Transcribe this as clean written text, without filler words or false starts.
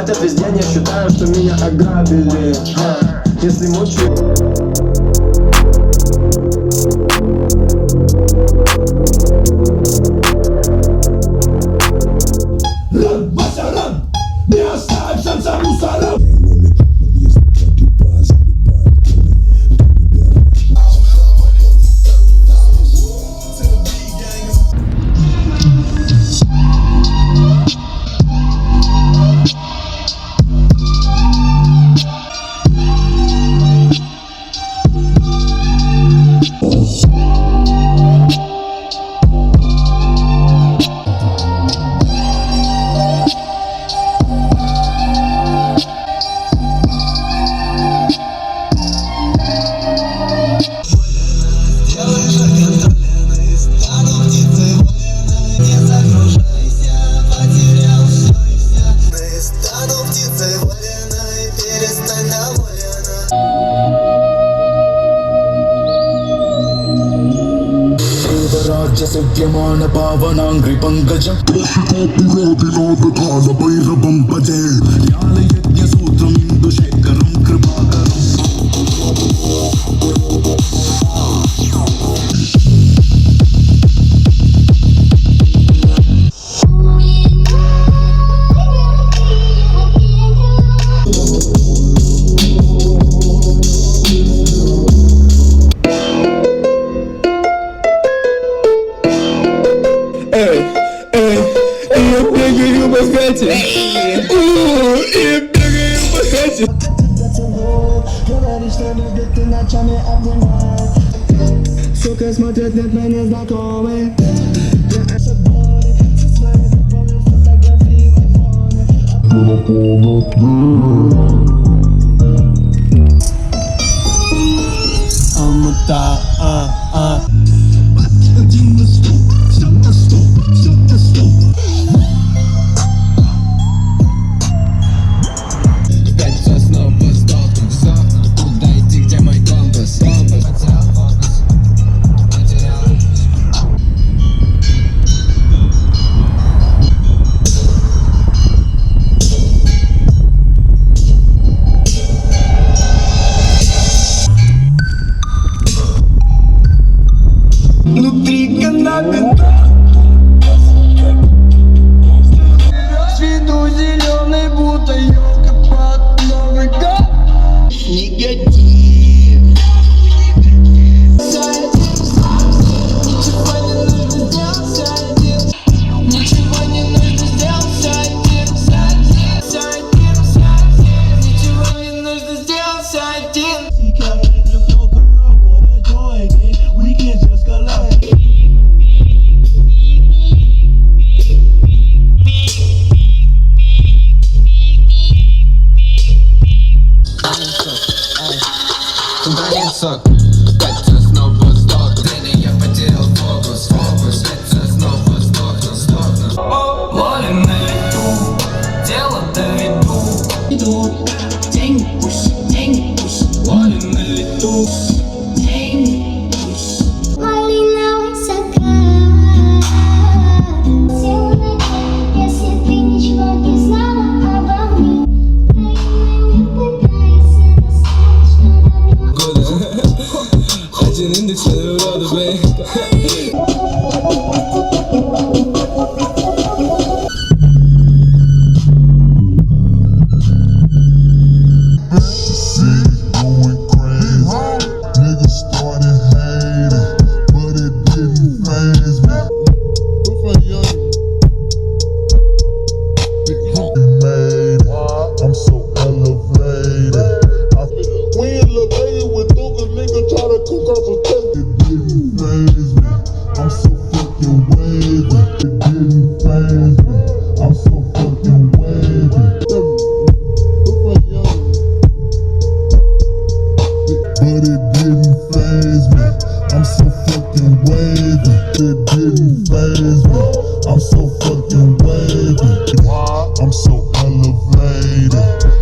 платят везде, не считаю, что меня ограбили. Если мучаю. Ран, Вася, ран! Не оставь шанса мусорам! सत्यमान पावनांग्रि पंकजं पुरादिनाद भैरवं भजे ज्ञानयज्ञसूत्रं दुशेखरं कृपाकरम् Я бегаю по хате. Я бегаю по хате. Говорит, что любит, ты ночами обнимает. Сука смотрит, нет, мы не знакомы. Я ошибаюсь со своей любовью, фотографии в айфоне. Амута, Один на сто, все на сто, все на сто. Пять снова сдохну. Куда идти, где мой компас? Потерял фокус. Внутри канапе. С виду зеленый, будто елка под Новый год. Негатив. Ничего не нужно сделать один. Ничего не нужно сделать один. Ничего не нужно сделать один. Сок. Это снова сдохну. Я потерял фокус. Это снова сдохну. Лови на лету, дело доведу. Иду, деньги пусть, лови на лету. Деньги пусть. Малиновый закат. Сегодня, если ты ничего не знала обо мне, не пытайся достаточно давно. Один индекс рода, бэй. I'm so elevated. We elevated with Duke, nigga try to cook up a test. It didn't faze me. I'm so fucking wavy. It didn't faze me. I'm so fucking wavy. But it didn't faze me. I'm so fucking wavy. It didn't faze me. I'm so fucking wavy. I'm so elevated.